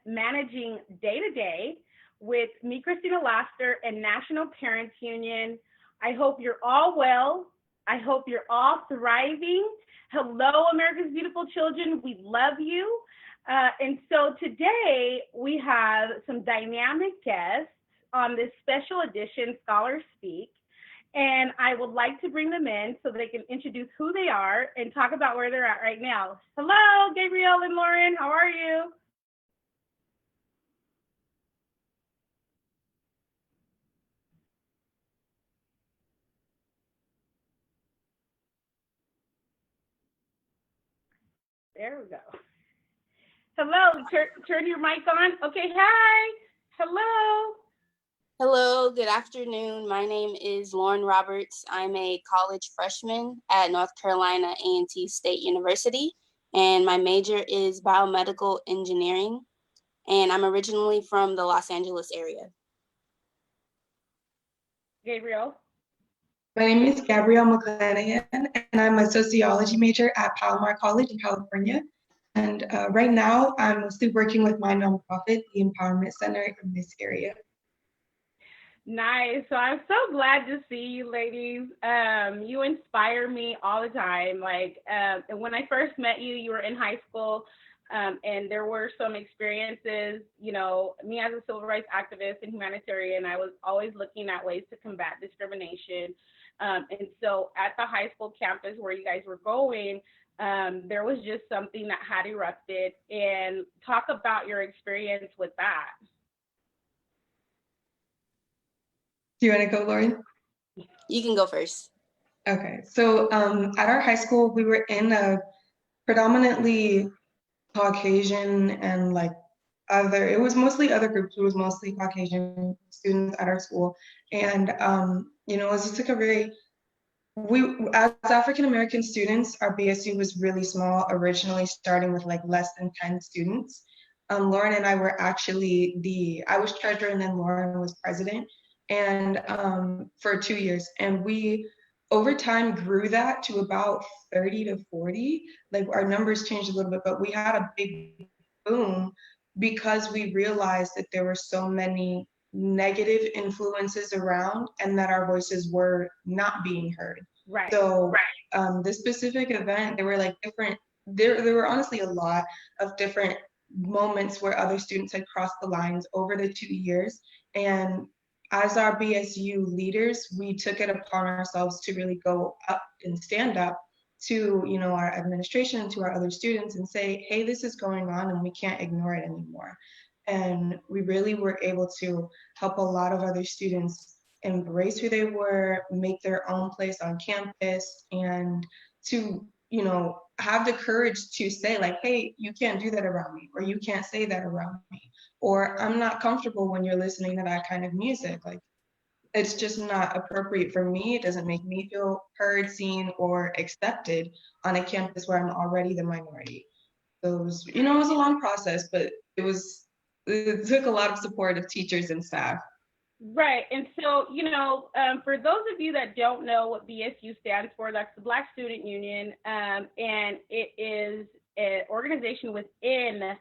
Managing Day to Day with me, Christina Laster, and National Parents Union. I hope you're all well. I hope you're all thriving. Hello, America's beautiful children. We love you. And so today we have some dynamic guests on this special edition, Scholars Speak. And I would like to bring them in so they can introduce who they are and talk about where they're at right now. Hello, Gabrielle and Lauren. How are you? There we go. Hello. Turn your mic on. Okay. Hi. Hello. Hello, good afternoon. My name is Lauren Roberts. I'm a college freshman at North Carolina A&T State University, and my major is biomedical engineering, and I'm originally from the Los Angeles area. Gabrielle. My name is Gabrielle McClanahan, and I'm a sociology major at Palomar College in California. And right now, I'm mostly working with my nonprofit, the Empowerment Center in this area. Nice. So I'm so glad to see you, ladies. You inspire me all the time. And when I first met you, you were in high school, and there were some experiences. You know, me as a civil rights activist and humanitarian, I was always looking at ways to combat discrimination. And so at the high school campus where you guys were going, there was just something that had erupted. And talk about your experience with that. Do you want to go, Lauren? You can go first. Okay, so at our high school, we were in a predominantly Caucasian and it was mostly other groups. It was mostly Caucasian students at our school. And, it was just like as African American students, our BSU was really small, originally starting with like less than 10 students. Lauren and I were actually I was treasurer and then Lauren was president, and for 2 years. And we over time grew that to about 30 to 40. Like our numbers changed a little bit, but we had a big boom because we realized that there were so many negative influences around and that our voices were not being heard. Right. So this specific event, there were like there were honestly a lot of different moments where other students had crossed the lines over the 2 years. And as our BSU leaders, we took it upon ourselves to really go up and stand up to, our administration, to our other students and say, hey, this is going on and we can't ignore it anymore. And we really were able to help a lot of other students embrace who they were, make their own place on campus, and to, have the courage to say like, hey, you can't do that around me, or you can't say that around me, or I'm not comfortable when you're listening to that kind of music. Like, it's just not appropriate for me. It doesn't make me feel heard, seen, or accepted on a campus where I'm already the minority. So it was, it was a long process, but it took a lot of support of teachers and staff. Right. And so, for those of you that don't know what BSU stands for, that's the Black Student Union. And it is an organization within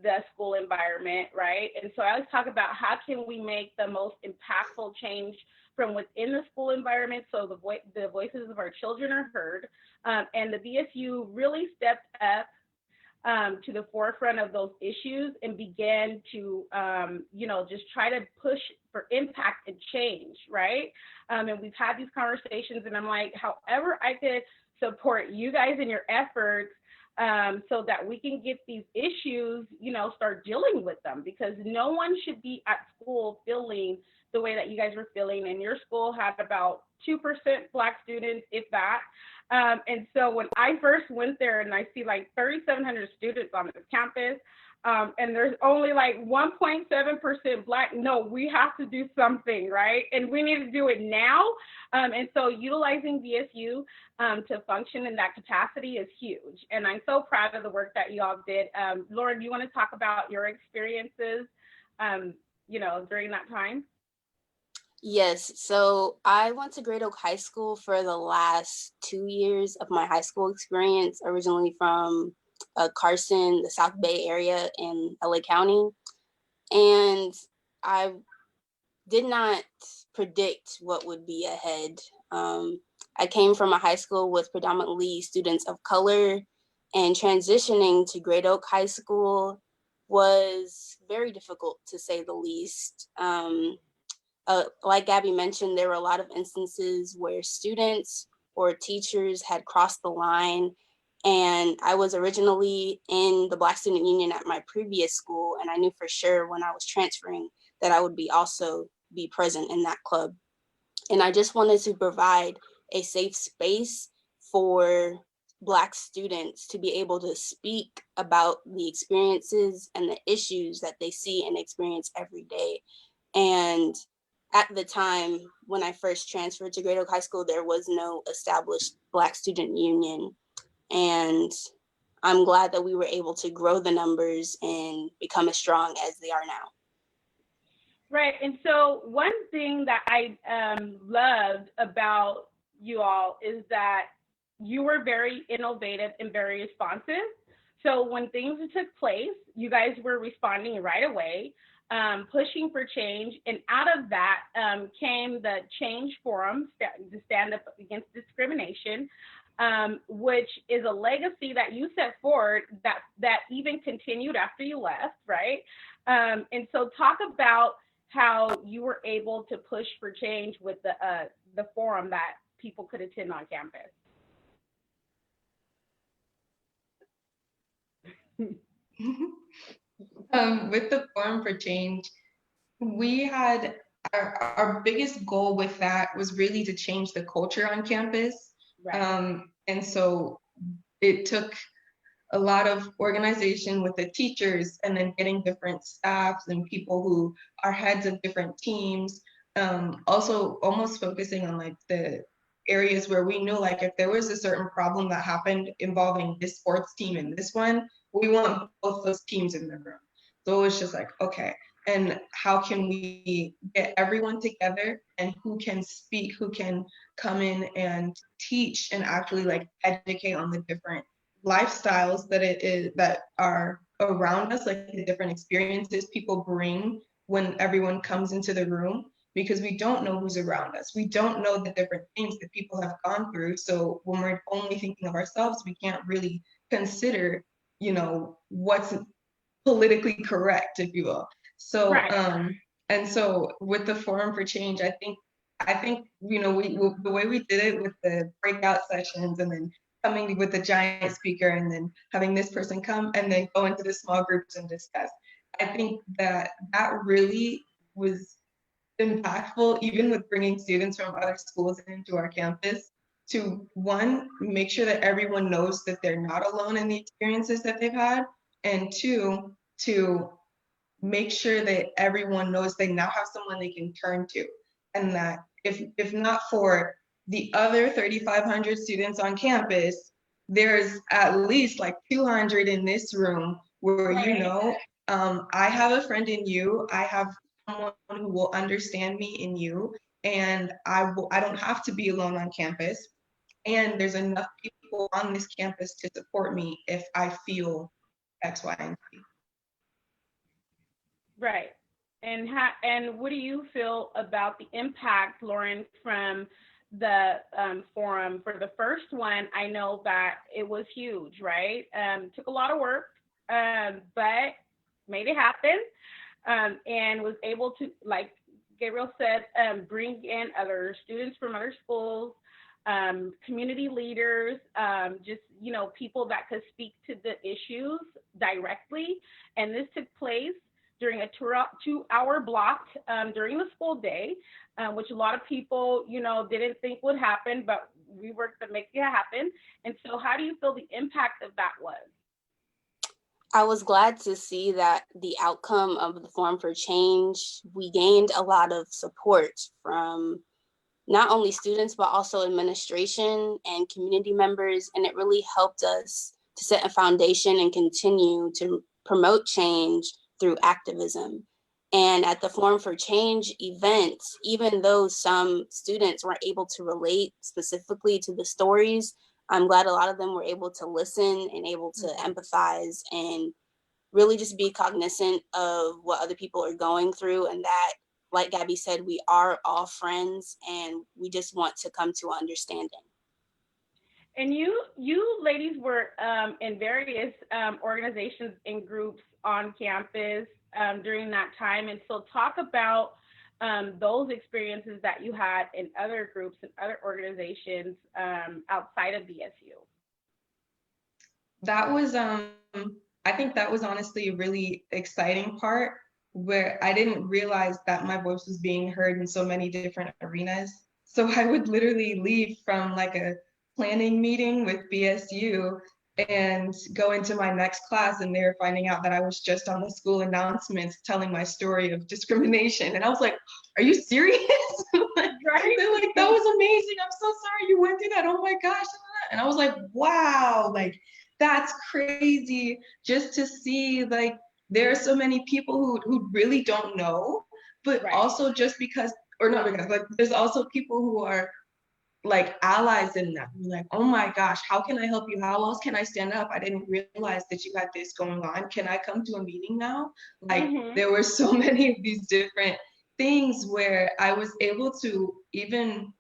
the school environment, right? And so I always talk about how can we make the most impactful change from within the school environment so the voices of our children are heard. And the BSU really stepped up to the forefront of those issues and began to, just try to push for impact and change, right? And we've had these conversations, and I'm like, however I could support you guys in your efforts so that we can get these issues, start dealing with them, because no one should be at school feeling the way that you guys were feeling. And your school had about 2% Black students, if that. And so when I first went there and I see like 3,700 students on this campus, and there's only like 1.7% Black, no, we have to do something, right? And we need to do it now. And so utilizing BSU to function in that capacity is huge. And I'm so proud of the work that you all did. Lauren, do you want to talk about your experiences, during that time? Yes, so I went to Great Oak High School for the last 2 years of my high school experience, originally from Carson, the South Bay area in LA County. And I did not predict what would be ahead. I came from a high school with predominantly students of color, and transitioning to Great Oak High School was very difficult, to say the least. Like Gabby mentioned, there were a lot of instances where students or teachers had crossed the line. And I was originally in the Black Student Union at my previous school, and I knew for sure when I was transferring that I would be present in that club. And I just wanted to provide a safe space for Black students to be able to speak about the experiences and the issues that they see and experience every day. And at the time when I first transferred to Great Oak High School, there was no established Black Student Union. And I'm glad that we were able to grow the numbers and become as strong as they are now. Right. And so one thing that I loved about you all is that you were very innovative and very responsive. So when things took place, you guys were responding right away, pushing for change. And out of that came the Change Forum to stand up against discrimination, which is a legacy that you set forward that even continued after you left, right? And so talk about how you were able to push for change with the forum that people could attend on campus. With the Forum for Change, we had our biggest goal with that was really to change the culture on campus. Right. And so it took a lot of organization with the teachers and then getting different staffs and people who are heads of different teams. Also almost focusing on like the areas where we knew like if there was a certain problem that happened involving this sports team and this one, we want both those teams in the room. So it was just like, okay, and how can we get everyone together and who can speak, who can come in and teach and actually like educate on the different lifestyles that are around us, like the different experiences people bring when everyone comes into the room, because we don't know who's around us. We don't know the different things that people have gone through. So when we're only thinking of ourselves, we can't really consider, what's politically correct, if you will. So, right. And so with the Forum for Change, I think, we the way we did it with the breakout sessions and then coming with a giant speaker and then having this person come and then go into the small groups and discuss. I think that really was impactful, even with bringing students from other schools into our campus, to one, make sure that everyone knows that they're not alone in the experiences that they've had, and two, to make sure that everyone knows they now have someone they can turn to, and that if not for the other 3,500 students on campus, there's at least like 200 in this room where, I have a friend in you, I have someone who will understand me in you, and I don't have to be alone on campus, and there's enough people on this campus to support me if I feel X, Y, and Z. Right. And what do you feel about the impact, Lauren, from the forum? For the first one, I know that it was huge, right? Took a lot of work, but made it happen, and was able to, like Gabriel said, bring in other students from other schools, community leaders, just, people that could speak to the issues directly. And this took place during a 2-hour block during the school day, which a lot of people, didn't think would happen, but we worked to make it happen. And so how do you feel the impact of that was? I was glad to see that the outcome of the Forum for Change, we gained a lot of support from not only students, but also administration and community members. And it really helped us to set a foundation and continue to promote change through activism. And at the Forum for Change events, even though some students weren't able to relate specifically to the stories I'm glad a lot of them were able to listen and able to empathize and really just be cognizant of what other people are going through, and that, like Gabby said, we are all friends and we just want to come to understanding. And you ladies were in various organizations and groups on campus during that time. And so talk about those experiences that you had in other groups and other organizations outside of BSU. That was, I think that was honestly a really exciting part where I didn't realize that my voice was being heard in so many different arenas. So I would literally leave from like a planning meeting with BSU and go into my next class, and they were finding out that I was just on the school announcements telling my story of discrimination. And I was like, are you serious? Like, Right? they're like, that was amazing. I'm so sorry you went through that. Oh my gosh. And I was like, wow, like that's crazy just to see. Like there are so many people who really don't know, but Right. also just because, or not because, like there's also people who are like allies in that. You're like, oh my gosh, how can I help you? How else can I stand up? I didn't realize that you had this going on. Can I come to a meeting now? Like there were so many of these different things where I was able to even,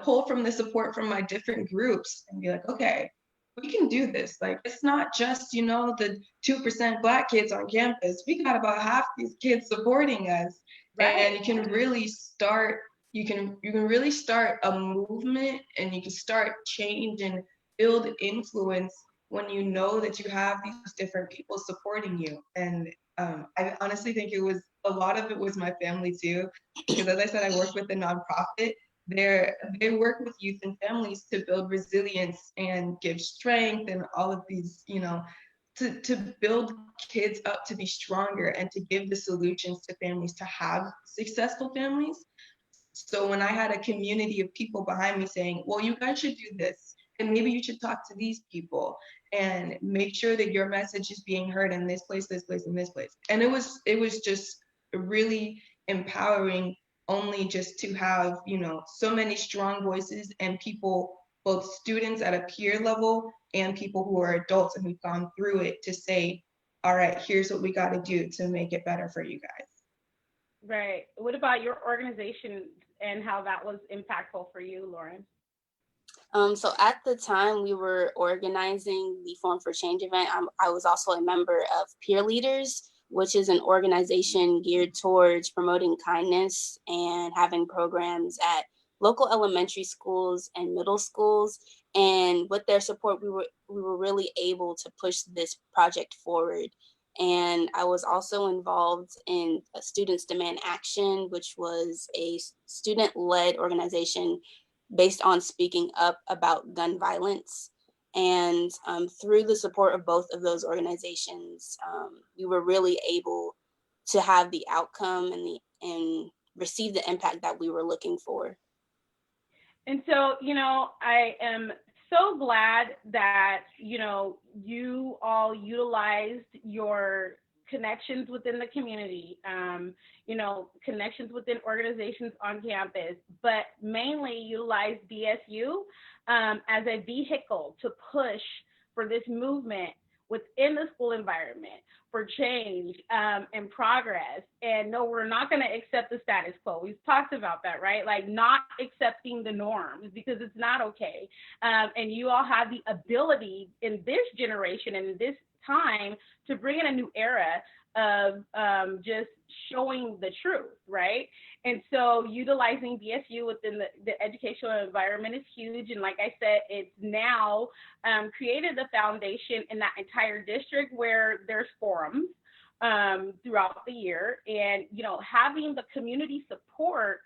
pull from the support from my different groups and be like, okay, we can do this. Like it's not just, the 2% Black kids on campus. We got about half these kids supporting us. Right. And you can really start a movement, and you can start change and build influence when you know that you have these different people supporting you. And I honestly think a lot of it was my family too, because as I said, I work with a nonprofit. They work with youth and families to build resilience and give strength and all of these, to build kids up to be stronger and to give the solutions to families to have successful families. So when I had a community of people behind me saying, well, you guys should do this, and maybe you should talk to these people and make sure that your message is being heard in this place, and this place. And it was just really empowering, only just to have, so many strong voices and people, both students at a peer level and people who are adults and who've gone through it, to say, all right, here's what we got to do to make it better for you guys. Right. What about your organization and how that was impactful for you, Lauren? So at the time we were organizing the Forum for Change event, I was also a member of Peer Leaders, which is an organization geared towards promoting kindness and having programs at local elementary schools and middle schools. And with their support, we were really able to push this project forward. And I was also involved in Students Demand Action, which was a student-led organization based on speaking up about gun violence. And through the support of both of those organizations, we were really able to have the outcome and receive the impact that we were looking for. And so, I am so glad that, you all utilized your connections within the community, connections within organizations on campus, but mainly utilized BSU as a vehicle to push for this movement within the school environment for change and progress. And no, we're not going to accept the status quo. We've talked about that, right? Like not accepting the norms because it's not okay. And you all have the ability in this generation and in this time to bring in a new era of just showing the truth, right? And so utilizing BSU within the educational environment is huge. And like I said, it's now created the foundation in that entire district where there's forums throughout the year. And, having the community support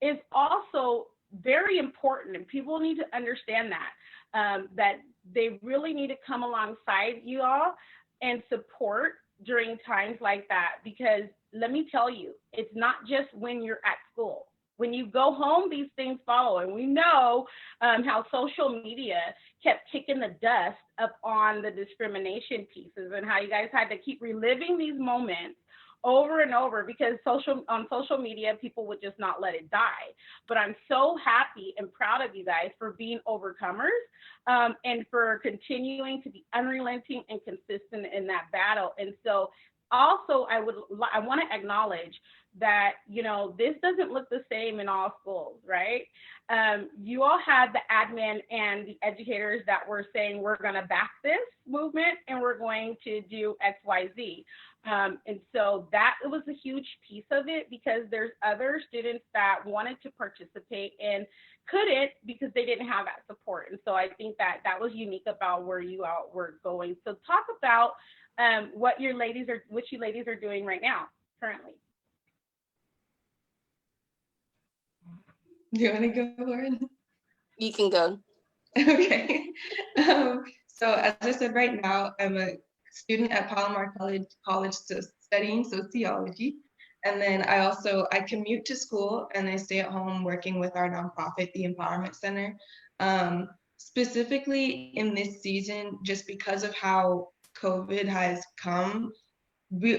is also very important. And people need to understand that they really need to come alongside you all and support during times like that, because let me tell you, it's not just when you're at school. When you go home, these things follow. And we know how social media kept kicking the dust up on the discrimination pieces and how you guys had to keep reliving these moments over and over, because on social media, people would just not let it die. But I'm so happy and proud of you guys for being overcomers, and for continuing to be unrelenting and consistent in that battle. And so also I want to acknowledge that, this doesn't look the same in all schools, right? You all had the admin and the educators that were saying, we're going to back this movement and we're going to do XYZ. And so that was a huge piece of it, because there's other students that wanted to participate and couldn't because they didn't have that support. And so I think that was unique about where you all were going. So talk about what you ladies are doing right now, currently. Do you want to go, Lauren? You can go. Okay. So as I said, right now I'm a student at Palomar College studying sociology. And then I commute to school and I stay at home working with our nonprofit, the Empowerment Center. Specifically in this season, just because of how COVID has come,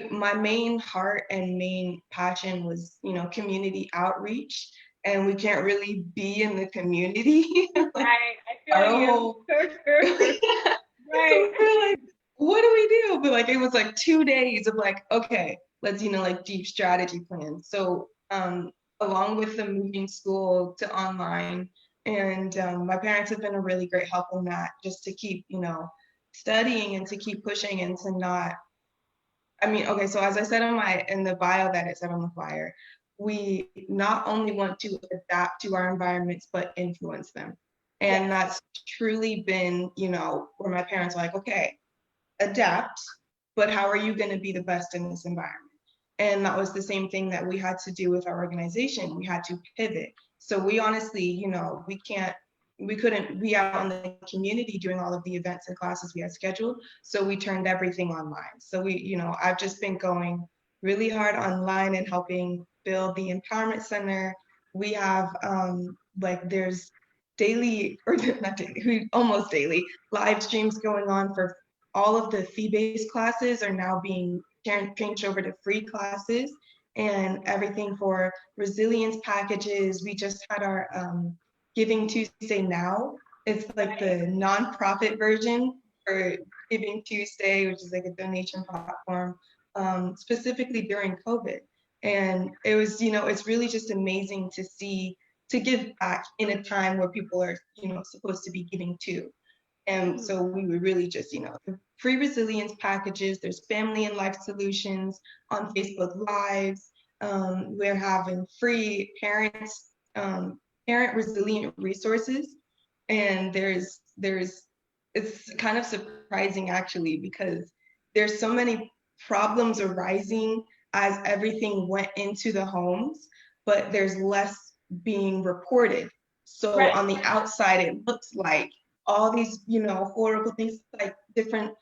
my main heart and main passion was, community outreach, and we can't really be in the community. Like, I feel you. So we're like, what do we do? But like, it was like 2 days of like, okay, let's, like deep strategy plans. So along with the moving school to online, and my parents have been a really great help in that, just to keep, studying and to keep pushing and to not, okay, so as I said in the bio that it said on the flyer, we not only want to adapt to our environments, but influence them. And that's truly been, where my parents are like, okay, adapt, but how are you going to be the best in this environment? And that was the same thing that we had to do with our organization. We had to pivot. So we honestly, we couldn't be out in the community doing all of the events and classes we had scheduled. So we turned everything online. So I've just been going really hard online and helping build the Empowerment Center. We have there's daily, or not daily, almost daily live streams going on for all of the fee-based classes are now being changed over to free classes, and everything for resilience packages. We just had our Giving Tuesday Now. It's like the nonprofit version for Giving Tuesday, which is like a donation platform, specifically during COVID. And it was, it's really just amazing to see, to give back in a time where people are, supposed to be giving too. And so we were really just, free resilience packages. There's family and life solutions on Facebook Lives. We're having free parent resilient resources. And it's kind of surprising actually, because there's so many problems arising as everything went into the homes, but there's less being reported. So on the outside, it looks like all these, horrible things, like different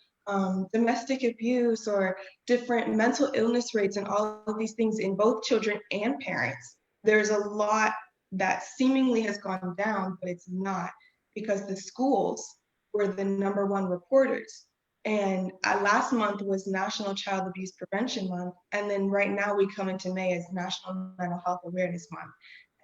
domestic abuse or different mental illness rates and all of these things in both children and parents. There's a lot that seemingly has gone down, but it's not, because the schools were the #1 reporters. And last month was National Child Abuse Prevention Month. And then right now we come into May as National Mental Health Awareness Month.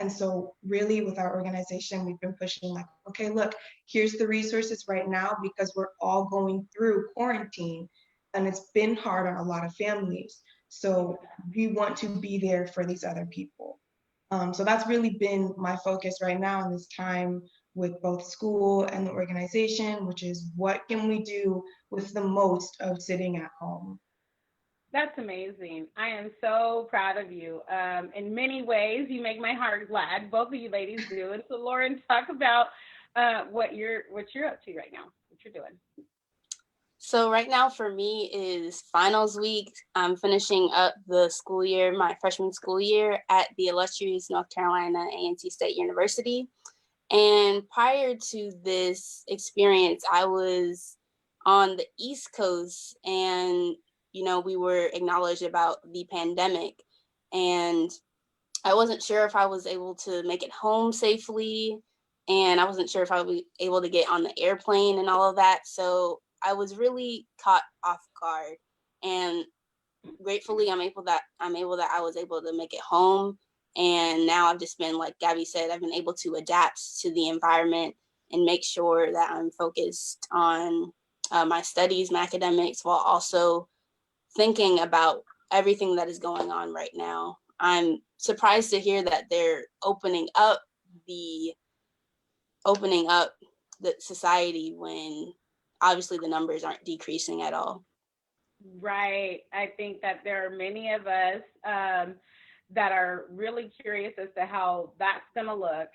And so really with our organization, we've been pushing like, okay, look, here's the resources right now, because we're all going through quarantine and it's been hard on a lot of families. So we want to be there for these other people. So that's really been my focus right now in this time with both school and the organization, which is what can we do with the most of sitting at home. That's amazing. I am so proud of you. In many ways, you make my heart glad. Both of you ladies do. And so, Lauren, talk about what you're up to right now, what you're doing. So right now for me is finals week. I'm finishing up the school year, my freshman school year at the illustrious North Carolina A&T State University. And prior to this experience, I was on the East Coast, and we were acknowledged about the pandemic, and I wasn't sure if I was able to make it home safely, and I wasn't sure if I would be able to get on the airplane and all of that. So I was really caught off guard. And gratefully, I'm able that I was able to make it home. And now I've just been, like Gabby said, I've been able to adapt to the environment and make sure that I'm focused on my studies, my academics, while also thinking about everything that is going on right now. I'm surprised to hear that they're the opening up the society when obviously the numbers aren't decreasing at all. Right. I think that there are many of us that are really curious as to how that's going to look.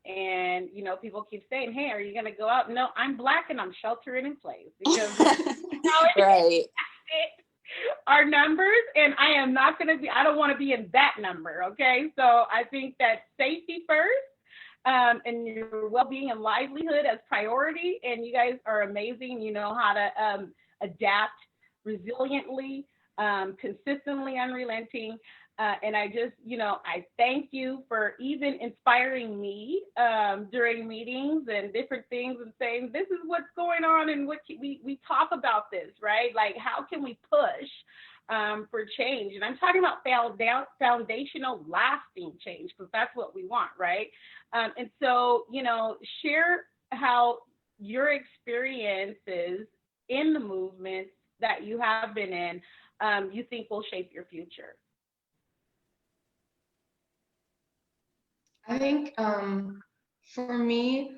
And, you know, people keep saying, hey, are you going to go out? No, I'm Black and I'm sheltering in place because Right. our numbers, and I am not going to be, I don't want to be in that number. Okay. So I think that safety first. And your well-being and livelihood as priority, and you guys are amazing. You know how to adapt resiliently, consistently, unrelenting. And I just, you know, I thank you for even inspiring me during meetings and different things and saying, this is what's going on and what we talk about this, right? Like, how can we push for change? And I'm talking about foundational, lasting change, because that's what we want, right? And so, you know, share how your experiences in the movements that you have been in, you think will shape your future. I think for me,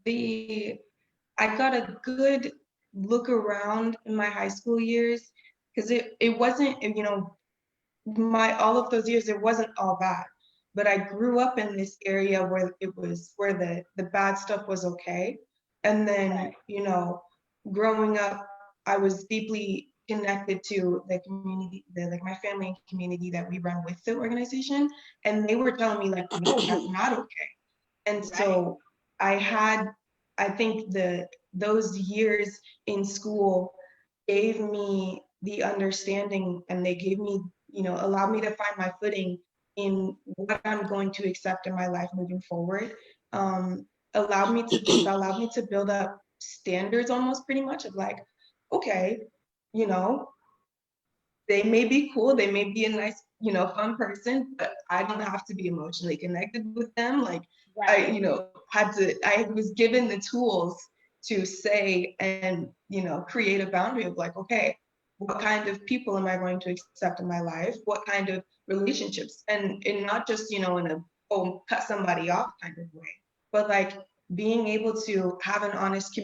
the I got a good look around in my high school years because it wasn't, you know, my all of those years it wasn't all bad. But I grew up in this area where it was where the bad stuff was okay. And then, Right. you know, growing up, I was deeply connected to the community, like my family and community that we run with the organization. And they were telling me like, no, that's not okay. And Right. so I had, I think those years in school gave me the understanding, and they gave me, you know, allowed me to find my footing in what I'm going to accept in my life moving forward. Allowed me to think, allowed me to build up standards almost pretty much of like, okay, you know, they may be cool, they may be a nice, you know, fun person, but I don't have to be emotionally connected with them. Like Right. you know, I was given the tools to say and, you know, create a boundary of like, okay, what kind of people am I going to accept in my life? What kind of relationships? And not just, you know, in a, oh, cut somebody off kind of way, but like being able to have an honest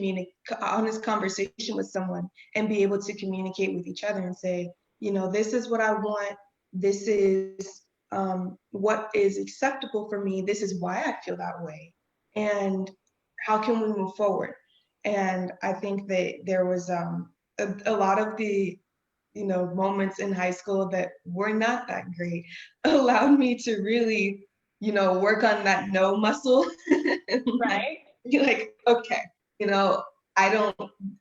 conversation with someone and be able to communicate with each other and say, you know, this is what I want. This is what is acceptable for me. This is why I feel that way. And how can we move forward? And I think that there was a lot of the, you know, moments in high school that were not that great allowed me to really, you know, work on that no muscle and like Right. be like, okay, you know, I don't,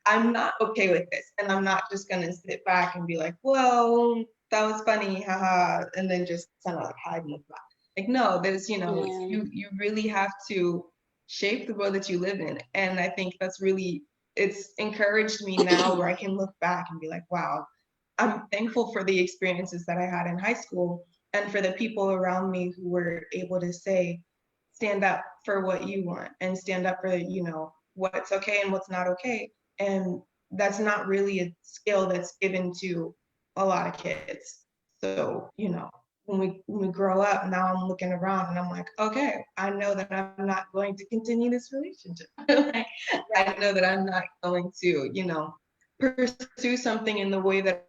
I'm not okay with this. And I'm not just gonna sit back and be like, well, that was funny, haha, and then just kind of like hide in the back. Like, no, there's, you know, it's, Yeah. you really have to shape the world that you live in. And I think that's really, it's encouraged me now where I can look back and be like, wow, I'm thankful for the experiences that I had in high school and for the people around me who were able to say, stand up for what you want and stand up for, you know, what's okay and what's not okay. And that's not really a skill that's given to a lot of kids. So, you know, when we grow up, now I'm looking around and I'm like, okay, I know that I'm not going to continue this relationship. Like, I know that I'm not going to, you know, pursue something in the way that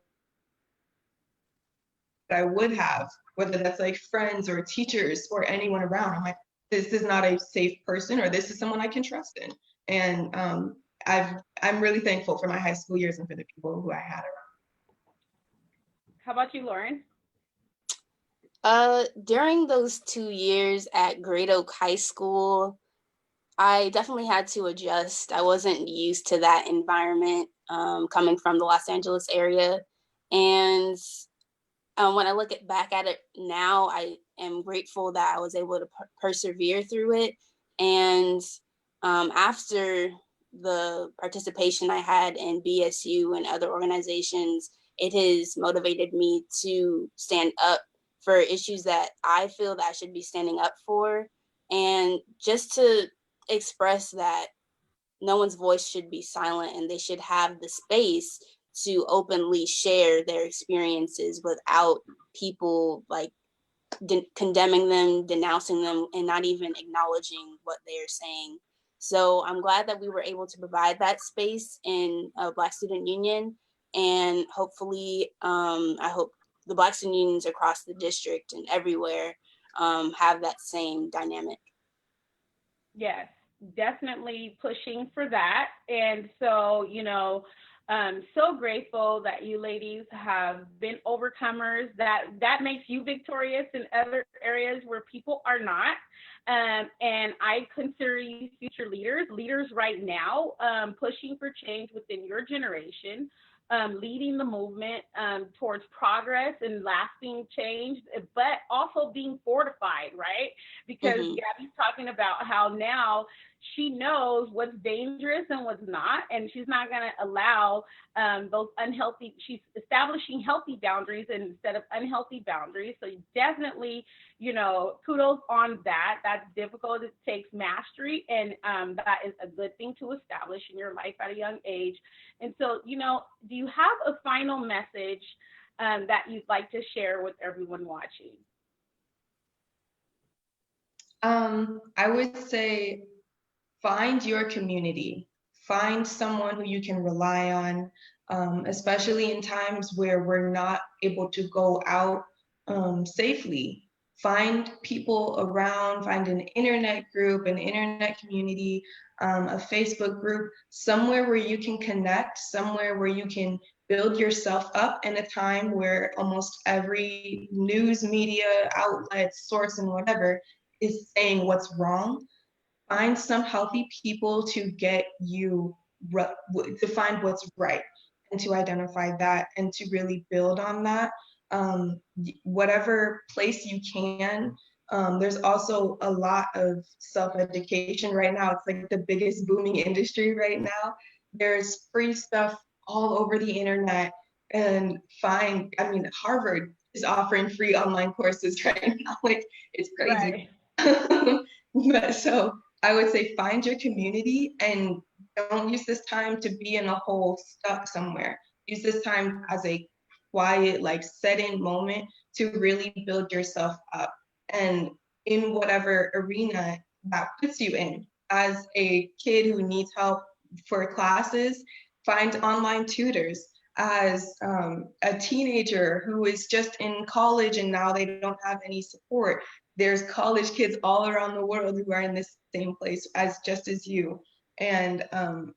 I would have, whether that's like friends or teachers or anyone around. I'm like, this is not a safe person, or this is someone I can trust in. And I'm really thankful for my high school years and for the people who I had around. How about you, Lauren? During those 2 years at Great Oak High School, I definitely had to adjust. I wasn't used to that environment, coming from the Los Angeles area. And when I back at it now, I am grateful that I was able to persevere through it. And after the participation I had in BSU and other organizations, it has motivated me to stand up for issues that I feel that I should be standing up for, and just to express that no one's voice should be silent and they should have the space to openly share their experiences without people like condemning them, denouncing them, and not even acknowledging what they're saying. So I'm glad that we were able to provide that space in Black Student Union, and hopefully, I hope the Black Student Unions across the district and everywhere have that same dynamic. Yes, definitely pushing for that. And so, so grateful that you ladies have been overcomers. That makes you victorious in other areas where people are not. And I consider you future leaders right now, pushing for change within your generation, leading the movement towards progress and lasting change, but also being fortified, right? Because Gabby's talking about how now she knows what's dangerous and what's not, and she's not going to allow those unhealthy, she's establishing healthy boundaries instead of unhealthy boundaries. So definitely, kudos on that. That's difficult. It takes mastery, and that is a good thing to establish in your life at a young age. And so, do you have a final message that you'd like to share with everyone watching? I would say find your community. Find someone who you can rely on, especially in times where we're not able to go out safely. Find people around, find an internet group, an internet community, a Facebook group, somewhere where you can connect, somewhere where you can build yourself up in a time where almost every news media outlet, source, and whatever is saying what's wrong. Find some healthy people to get you to find what's right and to identify that and to really build on that. Whatever place you can. There's also a lot of self-education right now. It's like the biggest booming industry right now. There's free stuff all over the internet, and Harvard is offering free online courses right now. Like, it's crazy. Right. But so I would say find your community and don't use this time to be in a hole stuck somewhere. Use this time as a quiet, like set-in moment to really build yourself up. And in whatever arena that puts you in. As a kid who needs help for classes, find online tutors. As a teenager who is just in college and now they don't have any support, there's college kids all around the world who are in this same place just as you. And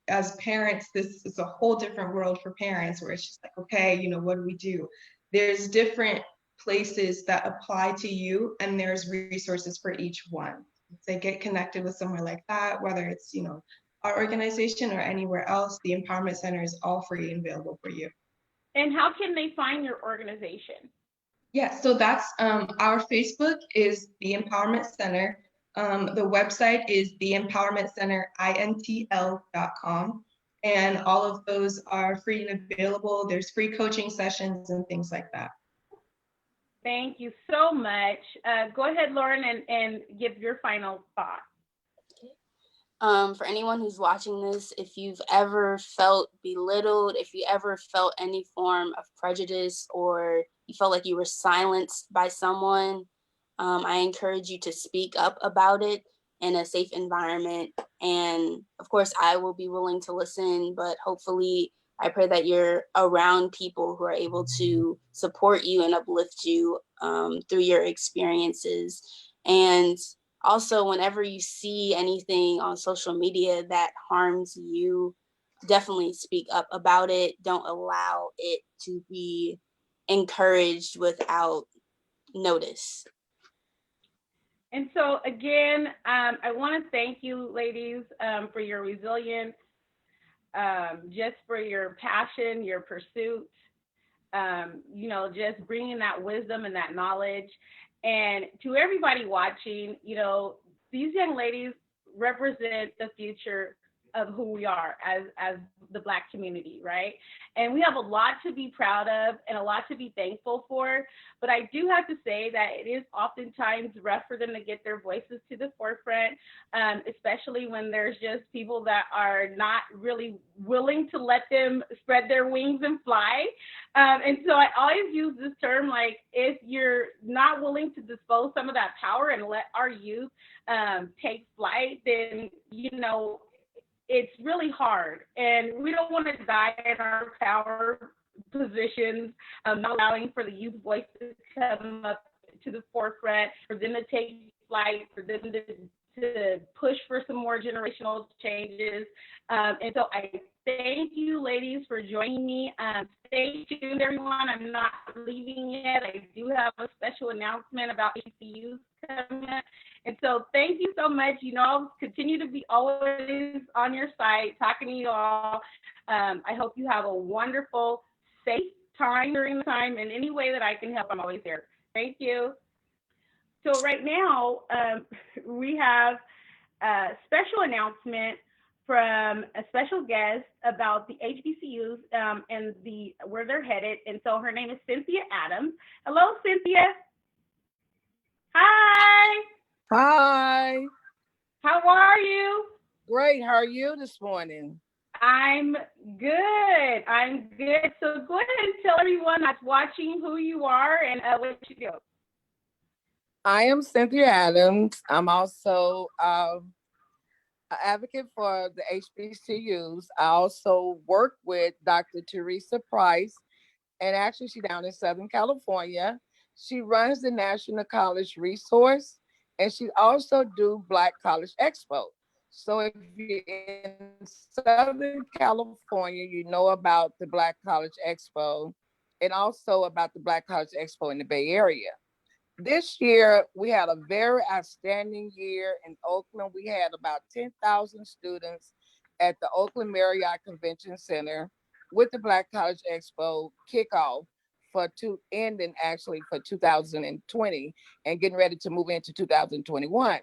as parents, this is a whole different world for parents where it's just like, okay, what do we do? There's different places that apply to you, and there's resources for each one. So get connected with somewhere like that, whether it's, our organization or anywhere else. The Empowerment Center is all free and available for you. And how can they find your organization? Yeah, so that's our Facebook is the Empowerment Center. The website is theempowermentcenterintl.com. And all of those are free and available. There's free coaching sessions and things like that. Thank you so much. Go ahead, Lauren, and give your final thought. For anyone who's watching this, if you've ever felt belittled, if you ever felt any form of prejudice, or you felt like you were silenced by someone, I encourage you to speak up about it in a safe environment. And of course, I will be willing to listen, but hopefully I pray that you're around people who are able to support you and uplift you through your experiences. And also, whenever you see anything on social media that harms you, definitely speak up about it. Don't allow it to be encouraged without notice. And so again, I want to thank you, ladies, for your resilience, just for your passion, your pursuit, just bringing that wisdom and that knowledge. And to everybody watching, these young ladies represent the future of who we are as the Black community, right? And we have a lot to be proud of and a lot to be thankful for. But I do have to say that it is oftentimes rough for them to get their voices to the forefront, especially when there's just people that are not really willing to let them spread their wings and fly. And so I always use this term, like, if you're not willing to dispose some of that power and let our youth take flight, then, it's really hard. And we don't want to die in our power positions, not allowing for the youth voice to come up to the forefront, for them to take flight, for them to push for some more generational changes. And so I thank you, ladies, for joining me. Stay tuned, everyone. I'm not leaving yet. I do have a special announcement about HBCUs coming up. And so thank you so much. I'll continue to be always on your site, talking to you all. I hope you have a wonderful, safe time during the time. In any way that I can help, I'm always here. Thank you. So right now, we have a special announcement from a special guest about the HBCUs and where they're headed. And so her name is Cynthia Adams. Hello, Cynthia. Hi. Hi. How are you? Great. How are you this morning? I'm good. So go ahead and tell everyone that's watching who you are and what you do. I am Cynthia Adams. I'm also an advocate for the HBCUs. I also work with Dr. Teresa Price, and actually she's down in Southern California. She runs the National College Resource, and she also do Black College Expo. So if you're in Southern California, you know about the Black College Expo and also about the Black College Expo in the Bay Area. This year, we had a very outstanding year in Oakland. We had about 10,000 students at the Oakland Marriott Convention Center with the Black College Expo kickoff ending actually for 2020 and getting ready to move into 2021.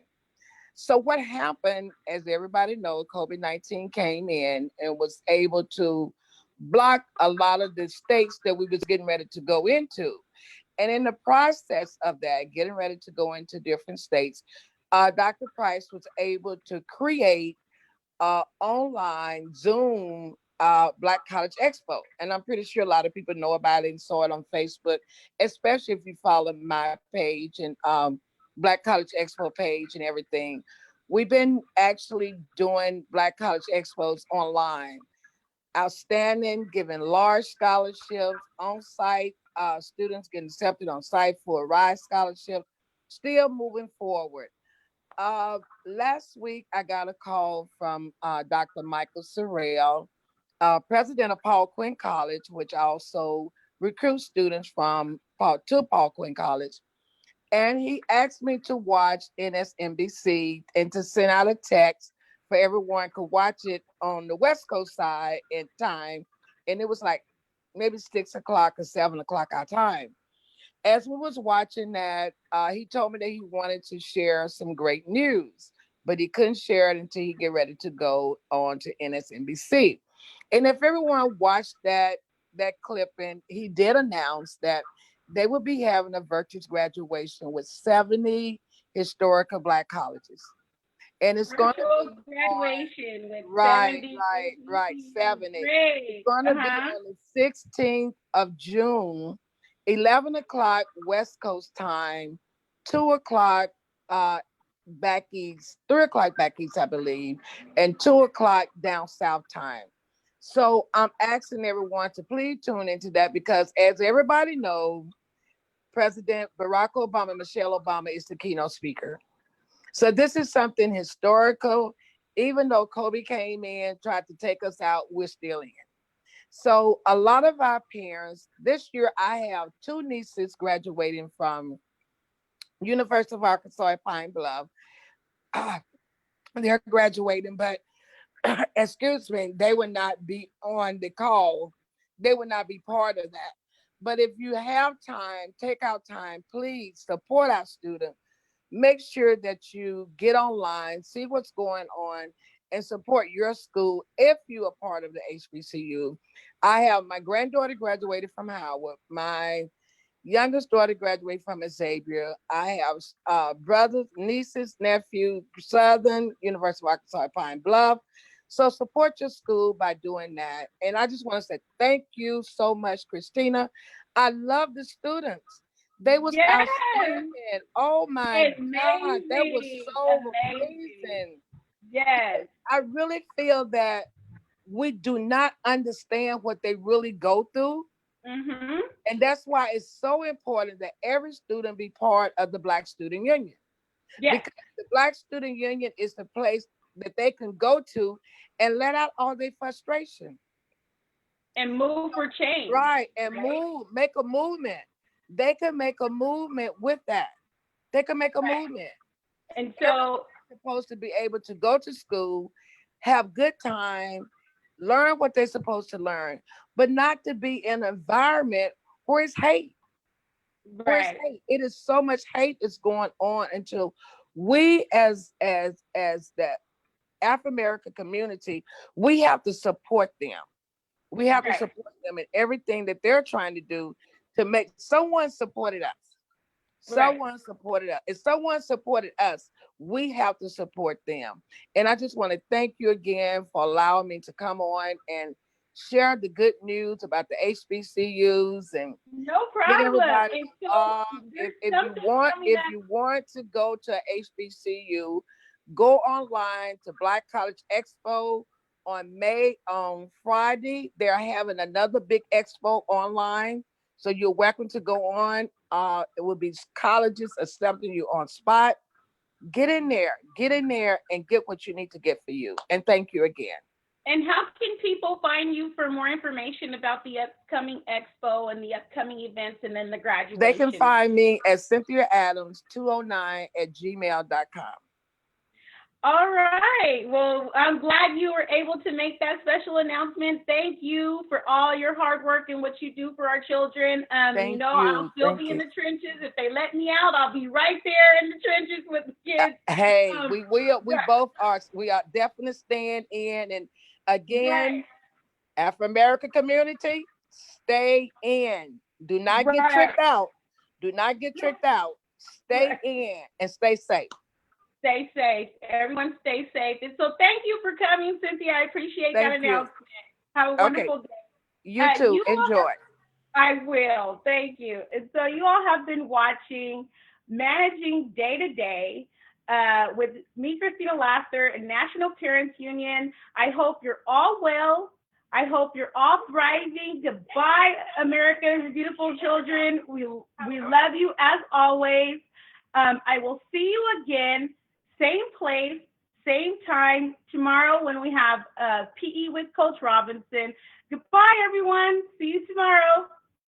So what happened, as everybody knows, COVID-19 came in and was able to block a lot of the states that we was getting ready to go into. And in the process of that, getting ready to go into different states, Dr. Price was able to create online Zoom Black College Expo. And I'm pretty sure a lot of people know about it and saw it on Facebook, especially if you follow my page and Black College Expo page and everything. We've been actually doing Black College Expos online. Outstanding, giving large scholarships on site, students getting accepted on site for a RISE scholarship, still moving forward. Last week, I got a call from Dr. Michael Sorrell, president of Paul Quinn College, which also recruits students to Paul Quinn College. And he asked me to watch NSNBC and to send out a text for everyone could watch it on the West Coast side in time. And it was like maybe 6 o'clock or 7 o'clock our time. As we was watching that, he told me that he wanted to share some great news, but he couldn't share it until he get ready to go on to NSNBC. And if everyone watched that clipping, he did announce that they will be having a virtual graduation with 70 historical Black colleges. And it's going to be graduation with right, 70. right, 70. Great. It's going to be on the 16th of June, 11 o'clock West Coast time, 2 o'clock back east, 3 o'clock back east, I believe, and 2 o'clock down south time. So I'm asking everyone to please tune into that because, as everybody knows, President Barack Obama, Michelle Obama is the keynote speaker. So this is something historical. Even though Kobe came in, tried to take us out, we're still in. So a lot of our parents, this year I have two nieces graduating from University of Arkansas at Pine Bluff. They're graduating, but excuse me, they would not be on the call. They would not be part of that. But if you have time, take out time, please support our students. Make sure that you get online, see what's going on, and support your school if you are part of the HBCU. I have my granddaughter graduated from Howard. My youngest daughter graduated from Xavier. I have brothers, nieces, nephews, Southern, University of Arkansas at Pine Bluff. So support your school by doing that. And I just want to say thank you so much, Christina. I love the students. They was Yes. outstanding. Oh my God, that was Amazing. so Amazing. amazing. Yes. I really feel that we do not understand what they really go through. Mhm. And that's why it's so important that every student be part of the Black Student Union. Yes. Because the Black Student Union is the place that they can go to and let out all their frustration. And move for change. Right. And Right. move, make a movement. They can make a movement with that. They can make a Right. movement. And Everybody's so, supposed to be able to go to school, have good time, learn what they're supposed to learn, but not to be in an environment where it's hate. Where it's right. hate. It is so much hate is going on until we as the African American community, we have to support them. We have to Right. support them in everything that they're trying to do to make someone supported us. Right. Someone supported us. If someone supported us, we have to support them. And I just want to thank you again for allowing me to come on and share the good news about the HBCUs and No get problem. everybody. And so there's something coming If up. you want to go to HBCU, go online to Black College Expo on Friday. They're having another big expo online, so you're welcome to go on. It will be colleges accepting you on spot. Get in there, and get what you need to get for you. And thank you again. And how can people find you for more information about the upcoming expo and the upcoming events and then the They can graduation? find me at Cynthia Adams 209 at gmail.com. All right. Well, I'm glad you were able to make that special announcement. Thank you for all your hard work and what you do for our children. Thank I'll you. still Thank be in you. the trenches. If they let me out, I'll be right there in the trenches with the kids. Hey, Um, we right, both are. We are definitely staying in. And right, again, Afro American community, stay in. Do not get right, tricked out. Do not get tricked out. Stay right. in and stay safe. Stay safe. Everyone stay safe. And so thank you for coming, Cynthia. I appreciate that Thank you. announcement. Have a Okay, wonderful day. you too. You all Enjoy. I will. Thank you. And so you all have been watching Managing Day to Day with me, Christina Laster, and National Parents Union. I hope you're all well. I hope you're all thriving. Goodbye, America's beautiful children. We love you as always. I will see you again, same place, same time tomorrow when we have PE with Coach Robinson. Goodbye, everyone. See you tomorrow.